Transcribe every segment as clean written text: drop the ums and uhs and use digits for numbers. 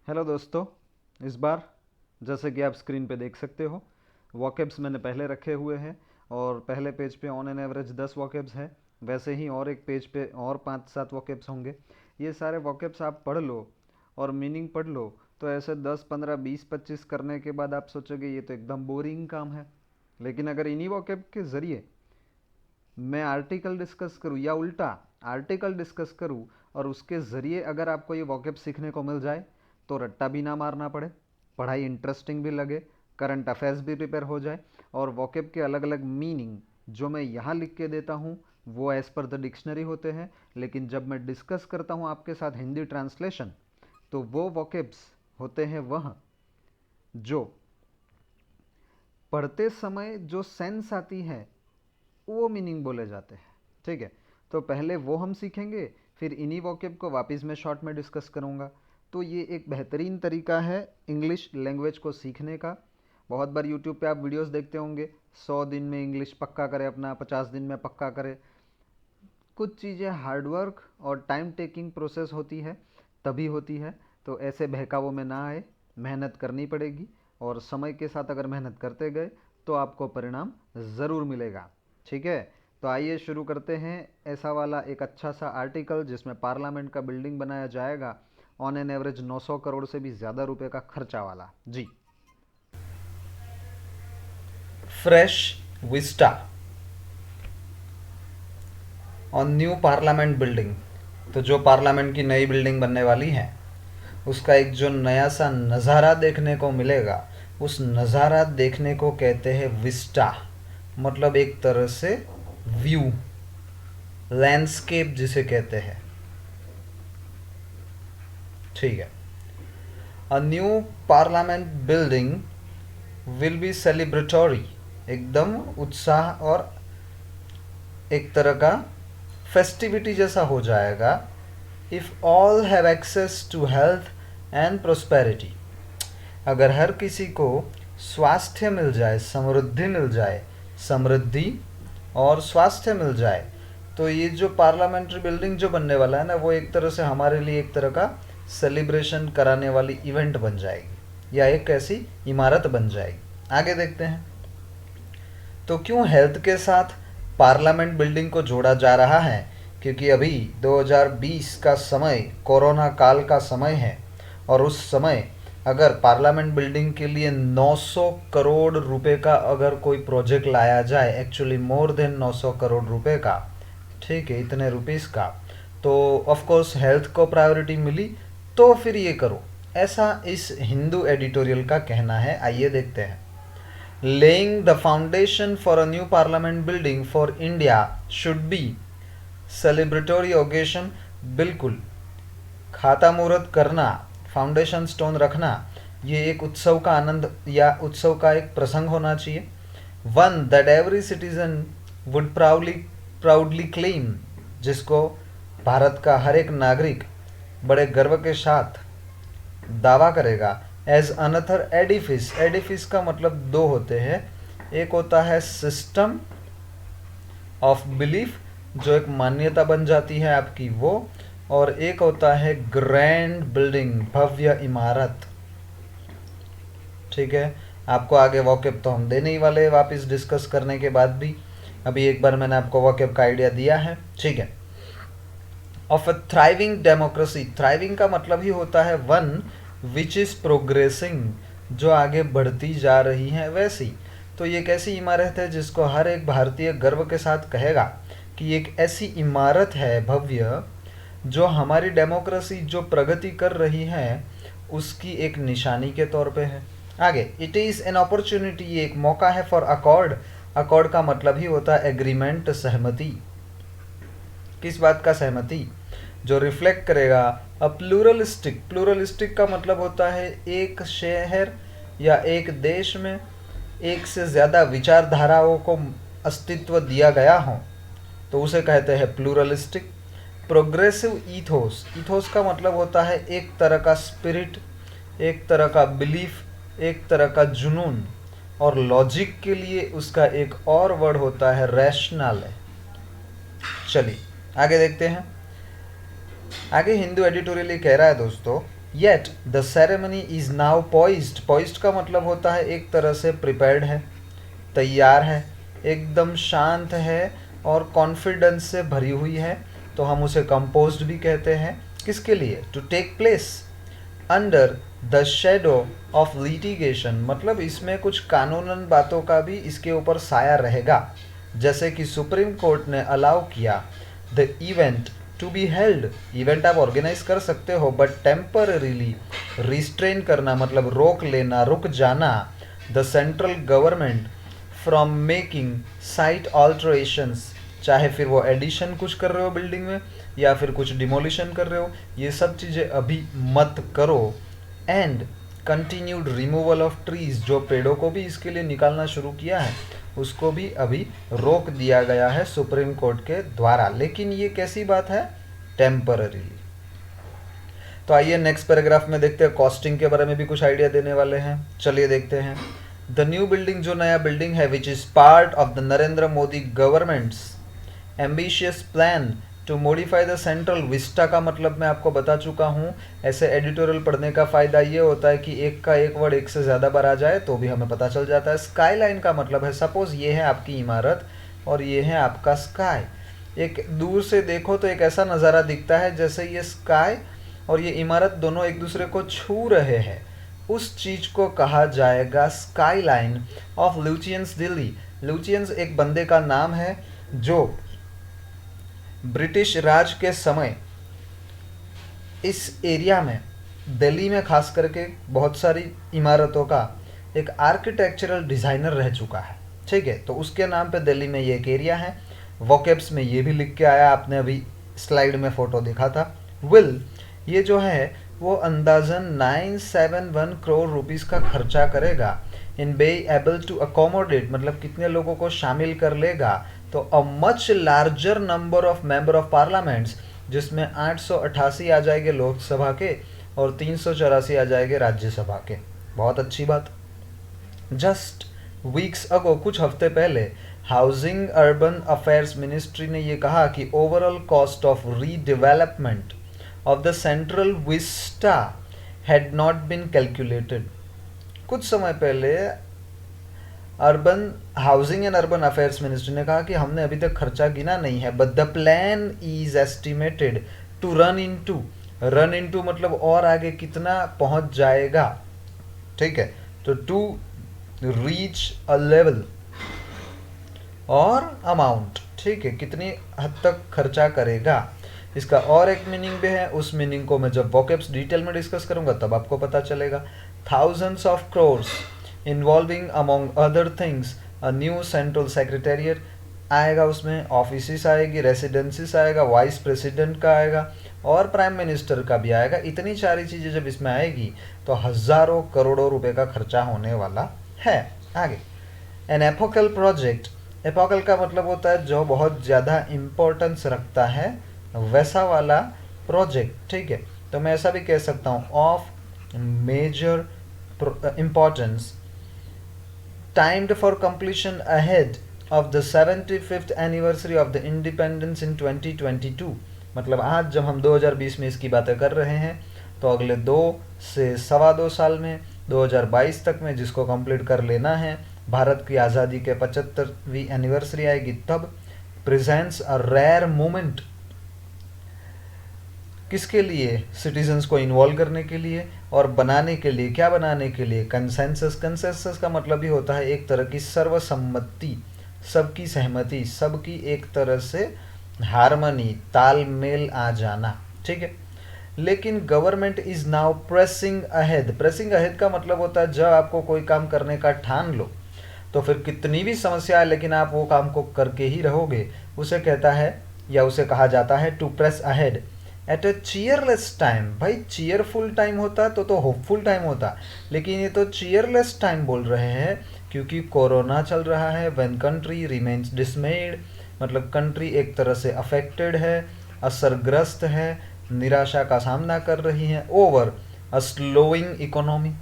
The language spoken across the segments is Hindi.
हेलो दोस्तों। इस बार जैसे कि आप स्क्रीन पे देख सकते हो, वॉकेब्स मैंने पहले रखे हुए हैं और पहले पेज पे ऑन एन एवरेज 10 वॉकेब्स हैं। वैसे ही और एक पेज पे और 5-7 वॉकेब्स होंगे। ये सारे वॉकेब्स आप पढ़ लो और मीनिंग पढ़ लो, तो ऐसे 10, 15, 20, 25 करने के बाद आप सोचोगे ये तो एकदम बोरिंग काम है। लेकिन अगर इन्हीं वॉकेब के ज़रिए मैं आर्टिकल डिस्कस करूँ या उल्टा आर्टिकल डिस्कस करूँ और उसके ज़रिए अगर आपको ये वॉकेब सीखने को मिल जाए, तो रट्टा भी ना मारना पड़े, पढ़ाई इंटरेस्टिंग भी लगे, करंट अफेयर्स भी प्रिपेयर हो जाए और वॉकेब के अलग अलग मीनिंग जो मैं यहाँ लिख के देता हूँ वो एज़ पर द डिक्शनरी होते हैं, लेकिन जब मैं डिस्कस करता हूँ आपके साथ हिंदी ट्रांसलेशन, तो वो वॉकेब्स होते हैं वह जो पढ़ते समय जो सेंस आती है वो मीनिंग बोले जाते हैं। ठीक है, तो पहले वो हम सीखेंगे, फिर इन्हीं वोकेब को वापस मैं शॉर्ट में डिस्कस करूँगा। तो ये एक बेहतरीन तरीका है इंग्लिश लैंग्वेज को सीखने का। बहुत बार यूट्यूब पे आप वीडियोस देखते होंगे, 100 दिन में इंग्लिश पक्का करे अपना, 50 दिन में पक्का करे। कुछ चीज़ें हार्डवर्क और टाइम टेकिंग प्रोसेस होती है, तभी होती है। तो ऐसे बहकावों में ना आए, मेहनत करनी पड़ेगी और समय के साथ अगर मेहनत करते गए तो आपको परिणाम ज़रूर मिलेगा। ठीक है, तो आइए शुरू करते हैं ऐसा वाला एक अच्छा सा आर्टिकल जिसमें पार्लियामेंट का बिल्डिंग बनाया जाएगा, ऑन एन एवरेज 900 करोड़ से भी ज़्यादा रुपए का खर्चा वाला। जी। Fresh vista on new parliament building. तो जो पार्लियामेंट की नई बिल्डिंग बनने वाली है उसका एक जो नया सा नज़ारा देखने को मिलेगा, उस नज़ारा देखने को कहते हैं विस्टा। मतलब एक तरह से व्यू, लैंडस्केप जिसे कहते हैं। ठीक है। अ new parliament building will be celebratory, एकदम उत्साह और एक तरह का फेस्टिविटी जैसा हो जाएगा। If all have access to health and prosperity, अगर हर किसी को स्वास्थ्य मिल जाए, समृद्धि मिल जाए, समृद्धि और स्वास्थ्य मिल जाए, तो ये जो पार्लियामेंट्री बिल्डिंग जो बनने वाला है ना, वो एक तरह से हमारे लिए एक तरह का सेलिब्रेशन कराने वाली इवेंट बन जाएगी या एक ऐसी इमारत बन जाएगी। आगे देखते हैं। तो क्यों हेल्थ के साथ पार्लियामेंट बिल्डिंग को जोड़ा जा रहा है? क्योंकि अभी 2020 का समय कोरोना काल का समय है और उस समय अगर पार्लियामेंट बिल्डिंग के लिए 900 करोड़ रुपए का अगर कोई प्रोजेक्ट लाया जाए, एक्चुअली मोर देन 900 करोड़ रुपए का, ठीक है, इतने रुपीस का, तो ऑफ कोर्स हेल्थ को प्रायोरिटी मिली, तो फिर ये करो, ऐसा इस हिंदू एडिटोरियल का कहना है। आइए देखते हैं। Laying the foundation for a new parliament building for India should be celebratory occasion। बिल्कुल, खाता मुहूर्त करना, फाउंडेशन स्टोन रखना, ये एक उत्सव का आनंद या उत्सव का एक प्रसंग होना चाहिए। One that every citizen would proudly claim, जिसको भारत का हर एक नागरिक बड़े गर्व के साथ दावा करेगा। एज अनथर एडिफिस, एडिफिस का मतलब दो होते हैं, एक होता है सिस्टम ऑफ बिलीफ, जो एक मान्यता बन जाती है आपकी वो, और एक होता है ग्रैंड बिल्डिंग, भव्य इमारत। ठीक है, आपको आगे वॉकेब तो हम देने ही वाले हैं वापस डिस्कस करने के बाद भी, अभी एक बार मैंने आपको वॉकेब का आइडिया दिया है। ठीक है। Of a thriving democracy, thriving का मतलब ही होता है वन विच इज़ प्रोग्रेसिंग, जो आगे बढ़ती जा रही है वैसी। तो ये एक ऐसी इमारत है जिसको हर एक भारतीय गर्व के साथ कहेगा कि एक ऐसी इमारत है भव्य जो हमारी डेमोक्रेसी जो प्रगति कर रही है उसकी एक निशानी के तौर पे है। आगे, इट इज़ एन अपॉर्चुनिटी, ये एक मौका है फॉर अकॉर्ड, अकॉर्ड का मतलब ही होता है एग्रीमेंट, सहमति। किस बात का सहमति? जो रिफ्लेक्ट करेगा अ प्लूरलिस्टिक, प्लूरलिस्टिक का मतलब होता है एक शहर या एक देश में एक से ज़्यादा विचारधाराओं को अस्तित्व दिया गया हो, तो उसे कहते हैं प्लूरलिस्टिक। प्रोग्रेसिव ईथोस, ईथोस का मतलब होता है एक तरह का स्पिरिट, एक तरह का बिलीफ, एक तरह का जुनून, और लॉजिक के लिए उसका एक और वर्ड होता है रैशनल। चलिए आगे देखते हैं। आगे हिंदू एडिटोरियल ये कह रहा है दोस्तों yet the ceremony is now poised. Poised का मतलब होता है एक तरह से प्रिपेयर्ड है, तैयार है, एकदम शांत है और कॉन्फिडेंस से भरी हुई है, तो हम उसे कंपोज्ड भी कहते हैं। किसके लिए? To take place under the shadow of litigation, मतलब इसमें कुछ कानूनन बातों का भी इसके ऊपर साया रहेगा। जैसे कि सुप्रीम कोर्ट ने अलाउ किया the event to be held, event आप ऑर्गेनाइज कर सकते हो बट टेम्पररीली रिस्ट्रेन करना मतलब रोक लेना, रुक जाना the central government from making site alterations, चाहे फिर वो एडिशन कुछ कर रहे हो बिल्डिंग में या फिर कुछ डिमोलिशन कर रहे हो, ये सब चीज़ें अभी मत करो। And continued removal of trees, जो पेड़ों को भी इसके लिए निकालना शुरू किया है उसको भी अभी रोक दिया गया है सुप्रीम कोर्ट के द्वारा। लेकिन ये कैसी बात है? टेम्पररीली। तो आइए नेक्स्ट पैराग्राफ में देखते हैं, कॉस्टिंग के बारे में भी कुछ आइडिया देने वाले हैं। चलिए देखते हैं। द न्यू बिल्डिंग, जो नया बिल्डिंग है, which is part of the Narendra Modi government's ambitious plan to modify the Central Vista का मतलब मैं आपको बता चुका हूँ। ऐसे एडिटोरियल पढ़ने का फ़ायदा ये होता है कि एक का एक वर्ड एक से ज़्यादा बार आ जाए तो भी हमें पता चल जाता है। स्काई लाइन का मतलब है, सपोज ये है आपकी इमारत और ये है आपका स्काई। एक दूर से देखो तो एक ऐसा नज़ारा दिखता है जैसे ये स्काई और ये इमारत दोनों एक दूसरे को छू रहे हैं, उस चीज़ को कहा जाएगा स्काई लाइन ऑफ ल्यूचियंस दिल्ली। ल्यूचियंस एक बंदे का नाम है जो ब्रिटिश राज के समय इस एरिया में, दिल्ली में खास करके बहुत सारी इमारतों का एक आर्किटेक्चरल डिज़ाइनर रह चुका है। ठीक है, तो उसके नाम पे दिल्ली में ये एक एरिया है। वोकेब्स में ये भी लिख के आया, आपने अभी स्लाइड में फ़ोटो देखा था। विल, ये जो है वो अंदाजन 971 करोड़ रुपीस का खर्चा करेगा। इन बे एबल टू अकोमोडेट, मतलब कितने लोगों को शामिल कर लेगा, तो a much larger number of member of parliaments, जिसमें 888 आ जाएंगे लोकसभा के और 384 आ जाएंगे राज्यसभा के। बहुत अच्छी बात। जस्ट वीक्स अगो, कुछ हफ्ते पहले, हाउसिंग अर्बन अफेयर्स मिनिस्ट्री ने ये कहा कि overall cost of redevelopment of the Central Vista had not been calculated. कुछ समय पहले urban housing and urban affairs ministry ने कहा कि हमने अभी तक खर्चा गिना नहीं है, but the plan is estimated to run into मतलब और आगे कितना पहुंच जाएगा। ठीक है, तो टू रीच अ लेवल और अमाउंट, ठीक है, कितनी हद तक खर्चा करेगा। इसका और एक मीनिंग भी है, उस मीनिंग को मैं जब वोकेब्स डिटेल में डिस्कस करूंगा तब आपको पता चलेगा। Thousands of crores involving among other things a new central secretariat आएगा, उसमें ऑफिस आएगी, रेसिडेंसीज आएगा, वाइस प्रेसिडेंट का आएगा और प्राइम मिनिस्टर का भी आएगा। इतनी सारी चीज़ें जब इसमें आएगी तो हज़ारों करोड़ों रुपए का खर्चा होने वाला है। आगे, एन एपोकल प्रोजेक्ट, एपोकल का मतलब होता है जो बहुत ज़्यादा इम्पोर्टेंस रखता है, वैसा वाला प्रोजेक्ट। ठीक है, तो मैं ऐसा भी कह सकता हूँ of major importance, timed for completion ahead of the 75th anniversary of the independence in 2022। मतलब आज जब हम 2020 में इसकी बातें कर रहे हैं तो अगले 2 से सवा 2 साल में 2022 तक में जिसको कंप्लीट कर लेना है, भारत की आज़ादी के 75वीं एनिवर्सरी आएगी, तब प्रेजेंट्स अ रेयर मोमेंट। किसके लिए? सिटीजन्स को इन्वॉल्व करने के लिए और बनाने के लिए। क्या बनाने के लिए? कंसेंसस। कंसेंसस का मतलब ही होता है एक तरह की सर्वसम्मति, सबकी सहमति, सबकी एक तरह से हारमनी, तालमेल आ जाना। ठीक है, लेकिन government is now pressing ahead. Pressing ahead का मतलब होता है जब आपको कोई काम करने का ठान लो तो फिर कितनी भी समस्या है लेकिन आप वो काम को करके ही रहोगे, उसे कहता है या उसे कहा जाता है to press ahead at a cheerless time. भाई चीयरफुल टाइम होता तो होपफुल टाइम होता, लेकिन ये तो चीयरलेस टाइम बोल रहे हैं क्योंकि कोरोना चल रहा है। व्हेन कंट्री रिमेन्स डिसमेड, मतलब कंट्री एक तरह से अफेक्टेड है, असरग्रस्त है, निराशा का सामना कर रही है। ओवर अ स्लोइंग इकोनॉमी,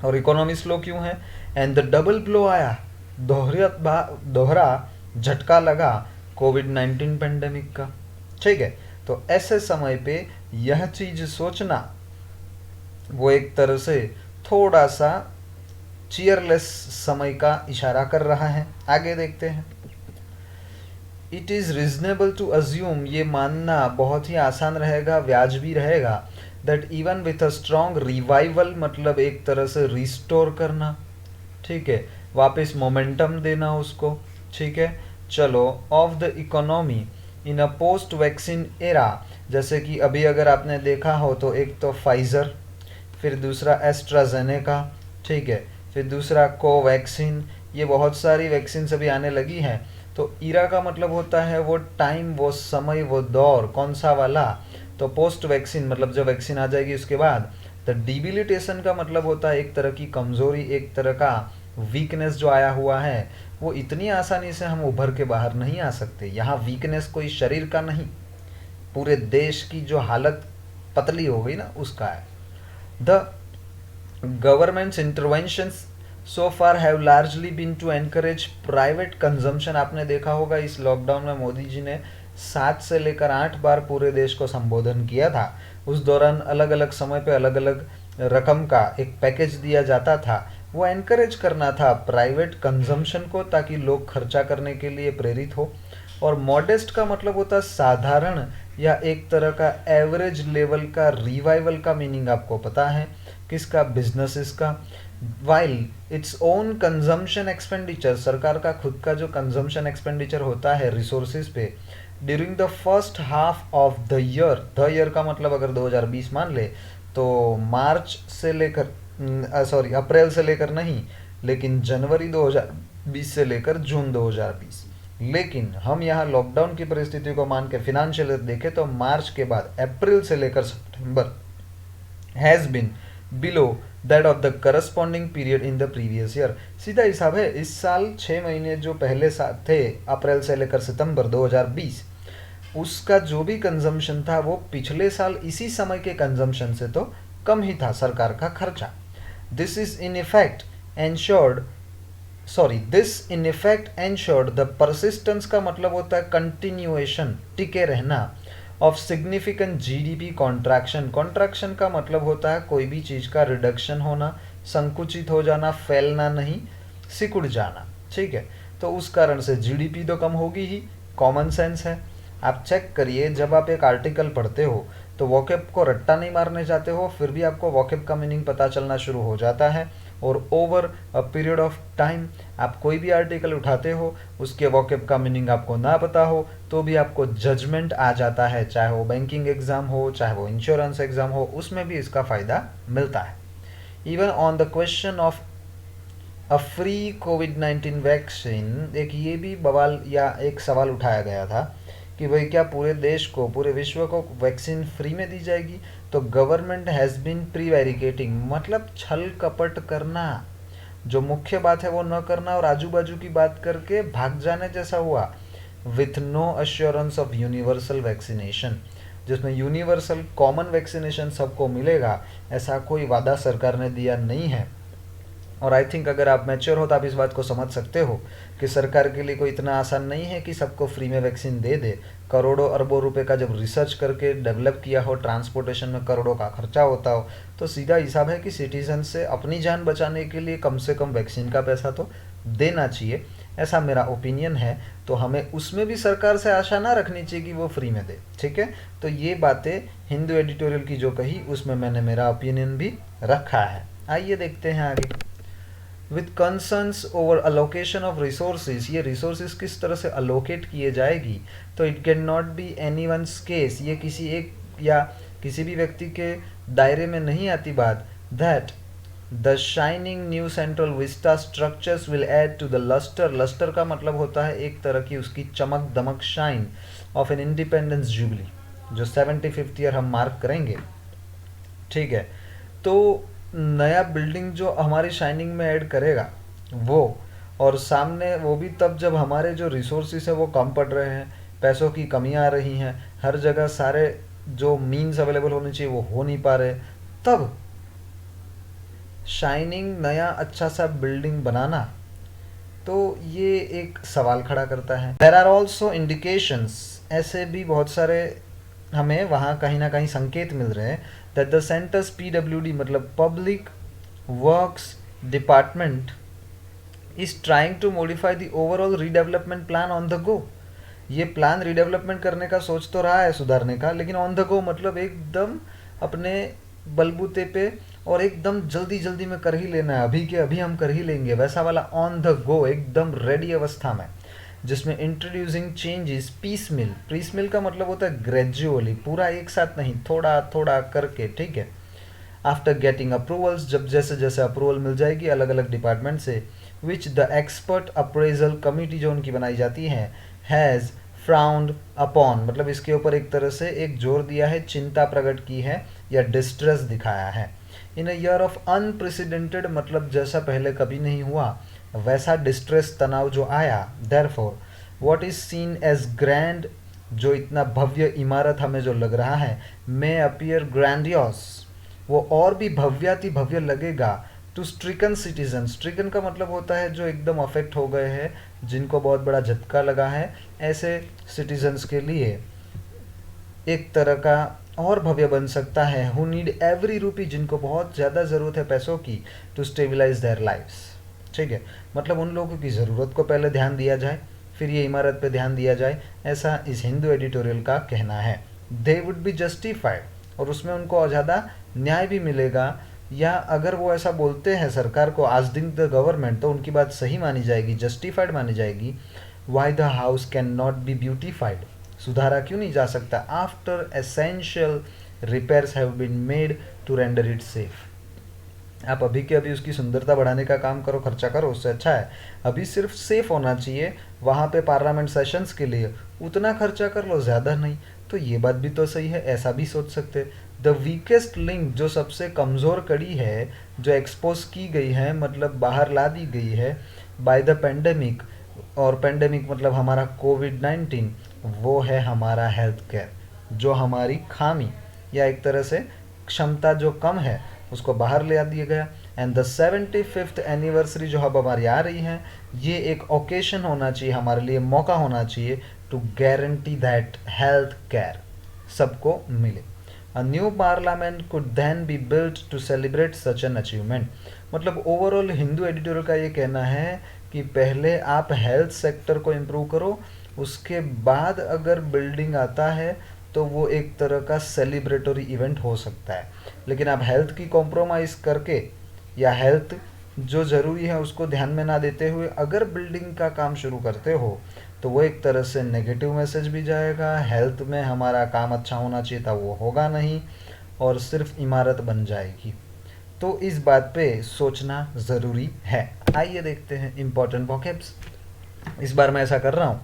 और इकोनॉमी स्लो क्यों है? एंड द डबल ब्लो आया, दोहरा झटका लगा कोविड-19 पेंडेमिक का। ठीक है, तो ऐसे समय पे यह चीज सोचना वो एक तरह से थोड़ा सा चीयरलेस समय का इशारा कर रहा है। आगे देखते हैं। It is reasonable to assume, ये मानना बहुत ही आसान रहेगा, वाजबी रहेगा, that even with a strong revival, मतलब एक तरह से रिस्टोर करना, ठीक है, वापस मोमेंटम देना उसको, ठीक है। चलो, of the economy in a post vaccine era, जैसे कि अभी अगर आपने देखा हो तो एक तो फाइज़र, फिर दूसरा एस्ट्राजेनेका, ठीक है, फिर दूसरा कोवैक्सीन, ये बहुत सारी वैक्सीन अभी आने लगी हैं। तो इरा का मतलब होता है वो टाइम, वो समय, वो दौर, कौन सा वाला। तो पोस्ट वैक्सीन मतलब जब वैक्सीन आ जाएगी उसके बाद। द डिबिलिटेशन का मतलब होता है एक तरह की कमज़ोरी, एक तरह का वीकनेस जो आया हुआ है, वो इतनी आसानी से हम उभर के बाहर नहीं आ सकते। यहाँ वीकनेस कोई शरीर का नहीं, पूरे देश की जो हालत पतली हो गई ना, उसका है। The government's interventions so far have largely been to encourage private consumption. आपने देखा होगा इस लॉकडाउन में मोदी जी ने 7 से लेकर 8 बार पूरे देश को संबोधन किया था। उस दौरान अलग अलग समय पे अलग अलग रकम का एक पैकेज दिया जाता था। वो एनकरेज करना था प्राइवेट कंजम्पशन को, ताकि लोग खर्चा करने के लिए प्रेरित हो। और मॉडेस्ट का मतलब होता है साधारण या एक तरह का एवरेज लेवल का रिवाइवल का मीनिंग आपको पता है किसका, बिजनेसेस का। While its own consumption expenditure, सरकार का खुद का जो कंजम्पशन एक्सपेंडिचर होता है रिसोर्सेज पे, during the first half of the year का मतलब अगर 2020 मान ले तो मार्च से लेकर अप्रैल से लेकर नहीं, लेकिन जनवरी 2020 से लेकर जून 2020। लेकिन हम यहाँ लॉकडाउन की परिस्थिति को मान के फिनेंशियल देखें तो मार्च के बाद अप्रैल से लेकर सितंबर has been below that of the corresponding period in the previous year. सीधा हिसाब है, इस साल 6 महीने जो पहले थे अप्रैल से लेकर सितंबर 2020, उसका जो भी कंजम्पशन था वो पिछले साल इसी समय के कंजम्पशन से तो कम ही था सरकार का खर्चा। This is in effect ensured this in effect ensured the persistence का मतलब होता है कंटिन्यूएशन, टिके रहना, of significant GDP contraction. Contraction का मतलब होता है कोई भी चीज़ का रिडक्शन होना, संकुचित हो जाना, फैलना नहीं, सिकुड़ जाना, ठीक है। तो उस कारण से जीडीपी तो कम होगी ही, कॉमन सेंस है। आप चेक करिए, जब आप एक आर्टिकल पढ़ते हो तो वॉकेब को रट्टा नहीं मारने जाते हो, फिर भी आपको वॉकेब का मीनिंग पता चलना शुरू हो जाता है। और over a period of time आप कोई भी आर्टिकल उठाते हो, उसके वॉकेब का मीनिंग आपको ना पता हो तो भी आपको जजमेंट आ जाता है, चाहे वो बैंकिंग एग्जाम हो, चाहे वो इंश्योरेंस एग्जाम हो, उसमें भी इसका फ़ायदा मिलता है। Even on the question of a free covid vaccine, एक ये भी बवाल या एक सवाल उठाया गया था कि भाई क्या पूरे देश को, पूरे विश्व को वैक्सीन फ्री में दी जाएगी। तो गवर्नमेंट हैज़ बीन प्रीवेरिकेटिंग, मतलब छल कपट करना, जो मुख्य बात है वो न करना और आजू बाजू की बात करके भाग जाने जैसा हुआ। With no assurance of universal vaccination, जिसमें यूनिवर्सल कॉमन वैक्सीनेशन सबको मिलेगा, ऐसा कोई वादा सरकार ने दिया नहीं है। और आई थिंक अगर आप मैच्योर हो तो आप इस बात को समझ सकते हो कि सरकार के लिए कोई इतना आसान नहीं है कि सबको फ्री में वैक्सीन दे दे। करोड़ों अरबों रुपए का जब रिसर्च करके डेवलप किया हो, ट्रांसपोर्टेशन में करोड़ों का खर्चा होता हो, तो सीधा हिसाब है कि सिटीजन से अपनी जान बचाने के लिए कम से कम वैक्सीन का पैसा तो देना चाहिए, ऐसा मेरा ओपिनियन है। तो हमें उसमें भी सरकार से आशा ना रखनी चाहिए कि वो फ्री में दे, ठीक है। तो ये बातें हिंदू एडिटोरियल की जो कही उसमें मैंने मेरा ओपिनियन भी रखा है। आइए देखते हैं आगे। With concerns over allocation of resources, ये रिसोर्सेज किस तरह से अलोकेट किए जाएगी, तो it can not be anyone's case, ये किसी एक या किसी भी व्यक्ति के दायरे में नहीं आती बात। That the shining new Central Vista structures will add to the lustre, lustre का मतलब होता है एक तरह की उसकी चमक दमक, shine of an independence jubilee, जो 75th ईयर हम मार्क करेंगे, ठीक है। तो नया बिल्डिंग जो हमारी शाइनिंग में ऐड करेगा वो, और सामने वो भी तब जब हमारे जो रिसोर्सेस है वो कम पड़ रहे हैं, पैसों की कमियां आ रही हैं, हर जगह सारे जो मीन्स अवेलेबल होने चाहिए वो हो नहीं पा रहे, तब शाइनिंग नया अच्छा सा बिल्डिंग बनाना, तो ये एक सवाल खड़ा करता है। देयर आर ऑल्सो इंडिकेशंस, ऐसे भी बहुत सारे हमें वहाँ कहीं ना कहीं संकेत मिल रहे हैं दैट द सेंटर्स PWD मतलब public works department is trying to modify the overall redevelopment plan on the go. ये प्लान रीडेवलपमेंट करने का सोच तो रहा है, सुधारने का, लेकिन ऑन द गो मतलब एकदम अपने बलबूते पे और एकदम जल्दी जल्दी में कर ही लेना है, अभी के अभी हम कर ही लेंगे, वैसा वाला ऑन द गो एकदम रेडी अवस्था में, जिसमें इंट्रोड्यूसिंग चेंजेस पीस मिल का मतलब होता है ग्रेजुअली, पूरा एक साथ नहीं, थोड़ा थोड़ा करके, ठीक है। आफ्टर गेटिंग अप्रूवल्स, जब जैसे जैसे अप्रूवल मिल जाएगी अलग अलग डिपार्टमेंट से, which the expert appraisal committee जो उनकी बनाई जाती है हैज़ फ्राउंड अपॉन मतलब इसके ऊपर एक तरह से एक जोर दिया है, चिंता प्रकट की है या डिस्ट्रेस दिखाया है। इन अ ईयर ऑफ अनप्रेसिडेंटेड मतलब जैसा पहले कभी नहीं हुआ वैसा डिस्ट्रेस तनाव जो आया, therefore what is seen as grand जो इतना भव्य इमारत हमें जो लग रहा है, मे अपीयर ग्रैंडियस वो और भी भव्याति भव्य लगेगा टू स्ट्रिकन सिटीजन। स्ट्रिकन का मतलब होता है जो एकदम अफेक्ट हो गए हैं, जिनको बहुत बड़ा झटका लगा है, ऐसे सिटीजन्स के लिए एक तरह का और भव्य बन सकता है। हु नीड एवरी रूपी जिनको बहुत ज़्यादा ज़रूरत है पैसों की, टू स्टेबलाइज देयर लाइफ्स, ठीक है। मतलब उन लोगों की ज़रूरत को पहले ध्यान दिया जाए, फिर ये इमारत पे ध्यान दिया जाए, ऐसा इस हिंदू एडिटोरियल का कहना है। दे वुड बी जस्टिफाइड और उसमें उनको ज़्यादा न्याय भी मिलेगा, या अगर वो ऐसा बोलते हैं सरकार को आस्किंग द गवर्नमेंट तो उनकी बात सही मानी जाएगी, जस्टिफाइड मानी जाएगी। Why the house can not be beautified, सुधारा क्यों नहीं जा सकता, after essential repairs have been made to render it safe. आप अभी के अभी उसकी सुंदरता बढ़ाने का काम करो, खर्चा करो, उससे अच्छा है अभी सिर्फ सेफ होना चाहिए, वहाँ पे पार्लियामेंट सेशंस के लिए उतना खर्चा कर लो, ज़्यादा नहीं। तो ये बात भी तो सही है, ऐसा भी सोच सकते। द वीकेस्ट लिंक जो सबसे कमज़ोर कड़ी है जो एक्सपोज की गई है मतलब बाहर ला दी गई है बाय द पेंडेमिक, और पेंडेमिक मतलब हमारा कोविड-19, वो है हमारा हेल्थ केयर, जो हमारी खामी या एक तरह से क्षमता जो कम है उसको बाहर ले आ दिया गया। एंड द 75th एनिवर्सरी जो अब हमारी आ रही है, ये एक ओकेशन होना चाहिए हमारे लिए, मौका होना चाहिए to guarantee that health care सबको मिले। A new parliament could then be built to celebrate such an achievement. मतलब ओवरऑल हिंदू एडिटोरियल का ये कहना है कि पहले आप हेल्थ सेक्टर को इम्प्रूव करो, उसके बाद अगर बिल्डिंग आता है तो वो एक तरह का सेलिब्रेटरी इवेंट हो सकता है। लेकिन आप हेल्थ की कॉम्प्रोमाइज़ करके या हेल्थ जो ज़रूरी है उसको ध्यान में ना देते हुए अगर बिल्डिंग का काम शुरू करते हो तो वो एक तरह से नेगेटिव मैसेज भी जाएगा, हेल्थ में हमारा काम अच्छा होना चाहिए था वो होगा नहीं, और सिर्फ इमारत बन जाएगी। तो इस बात पे सोचना ज़रूरी है। आइए देखते हैं इम्पोर्टेंट वोकैब्स। इस बार मैं ऐसा कर रहा हूँ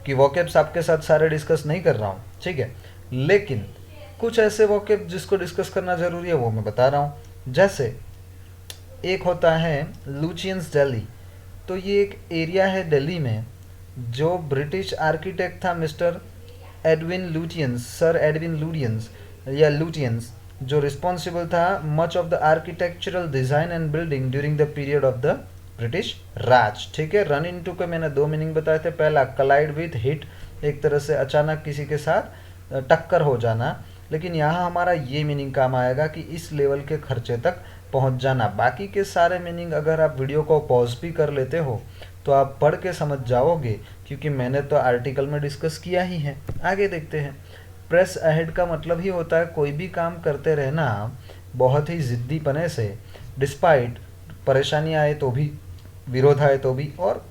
कि वोकैब्स आपके साथ सारे डिस्कस नहीं कर रहा हूँ, ठीक है, लेकिन कुछ ऐसे वोकैब जिसको डिस्कस करना ज़रूरी है वो मैं बता रहा हूँ। जैसे एक होता है लुचियंस दिल्ली, तो ये एक एरिया है दिल्ली में जो ब्रिटिश आर्किटेक्ट था mister Edwin Lutyens, sir Edwin Lutyens या लुटियंस, जो रिस्पॉन्सिबल था much of the architectural design and building during the period of the British Raj, ठीक है। रन इन टू के मैंने दो मीनिंग बताए थे, पहला कलाइड विथ हिट, एक तरह से अचानक किसी के साथ टक्कर हो जाना, लेकिन यहाँ हमारा ये मीनिंग काम आएगा कि इस लेवल के खर्चे तक पहुँच जाना। बाकी के सारे मीनिंग अगर आप वीडियो को पॉज भी कर लेते हो तो आप पढ़ के समझ जाओगे, क्योंकि मैंने तो आर्टिकल में डिस्कस किया ही है। आगे देखते हैं। प्रेस अहेड का मतलब ही होता है कोई भी काम करते रहना बहुत ही ज़िद्दीपने से, डिस्पाइट परेशानी आए तो भी, विरोध आए तो भी, और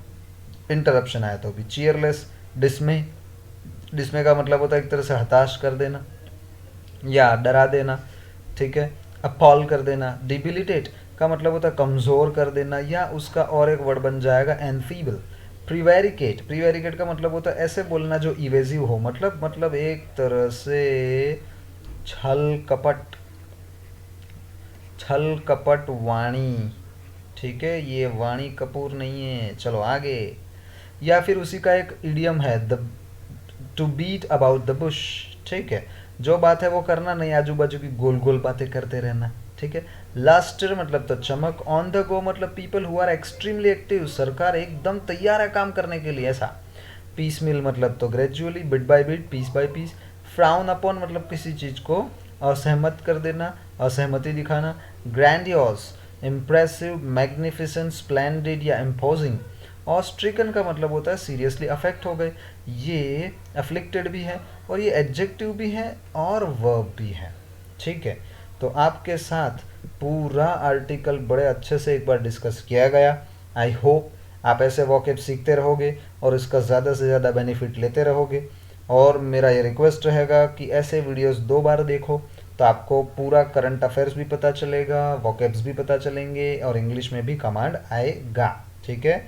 इंटरप्शन आए तो भी। चीयरलेस डिस्मे, डिस्मे का मतलब होता है एक तरह से हताश कर देना या डरा देना, ठीक है, अपॉल कर देना। डिबिलिटेट का मतलब होता है कमज़ोर कर देना, या उसका और एक वर्ड बन जाएगा एनफीबल। प्रीवेरिकेट, प्रीवेरिकेट का मतलब होता है ऐसे बोलना जो इवेजिव हो, मतलब एक तरह से छल कपट वाणी, ठीक है, ये वाणी कपूर नहीं है। चलो आगे। या फिर उसी का एक इडियम है the to beat about the bush, ठीक है, जो बात है वो करना नहीं, आजू बाजू की गोल गोल बातें करते रहना, ठीक है। लास्टर मतलब तो चमक। ऑन द गो मतलब people who are extremely active, सरकार एकदम तैयार है काम करने के लिए, ऐसा। पीस मिल मतलब तो gradually, bit by bit, piece by piece. Frown upon मतलब किसी चीज़ को असहमत कर देना, असहमति दिखाना। ग्रैंडियोस, इम्प्रेसिव, मैग्निफिसेंट, स्प्लेंडिड या इम्पोजिंग। और स्ट्रिकन का मतलब होता है सीरियसली अफेक्ट हो गए। ये अफ्लिक्टेड भी है और ये एडजेक्टिव भी है और वर्ब भी है। ठीक है, तो आपके साथ पूरा आर्टिकल बड़े अच्छे से एक बार डिस्कस किया गया। आई होप आप ऐसे वॉकेब सीखते रहोगे और इसका ज़्यादा से ज़्यादा बेनिफिट लेते रहोगे। और मेरा ये रिक्वेस्ट रहेगा कि ऐसे वीडियोस 2 बार देखो, तो आपको पूरा करंट अफेयर्स भी पता चलेगा, वॉकेब्स भी पता चलेंगे और इंग्लिश में भी कमांड आएगा। ठीक है,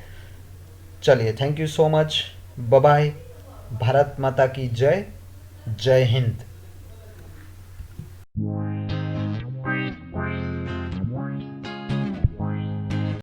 चलिए, thank you so much, bye bye, Bharat Mata की जय, जय हिंद।